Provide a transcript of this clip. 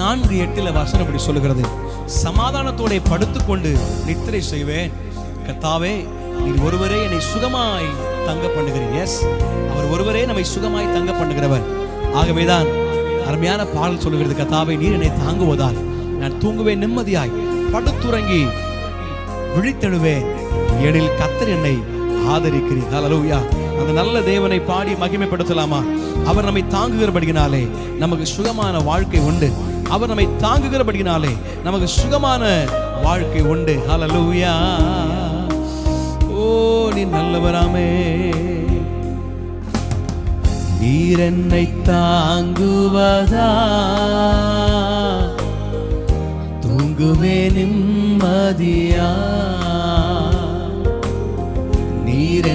4:8 வசனம் இப்படி சொல்லுகிறது, சமாதானத்தோட படுத்துக்கொண்டு நித்திரை செய்வேன். கர்த்தாவே, நீர் ஒருவரே என்னை சுகமாய் தங்க பண்ணுகிறீர். எஸ், அவர் ஒருவரே நம்மை சுகமாய் தங்க பண்ணுகிறவர். ஆகவேதான் அருமையான பாடல் சொல்லுகிறது, கர்த்தாவே நீர் என்னை தாங்குவதால் நான் தூங்குவேன் நிம்மதியாய், படுத்துறங்கி விழித்தெழுவேன், ஏனில் கர்த்தர் என்னை ஆதரிக்கிறீர். ஹல்லேலூயா. அந்த நல்ல தேவனை பாடி மகிமைப்படுத்தலாமா? அவர் நம்மை தாங்குகிறபடியினாலே நமக்கு சுகமான வாழ்க்கை உண்டு. அவர் நம்மை தாங்குகிறபடியினாலே நமக்கு சுகமான வாழ்க்கை உண்டு. ஹல்லேலூயா. ஓ, நீ நல்லவராமே. நீர் என்னை தாங்குவதா, தூங்குவே நிம்மதியா. நீர்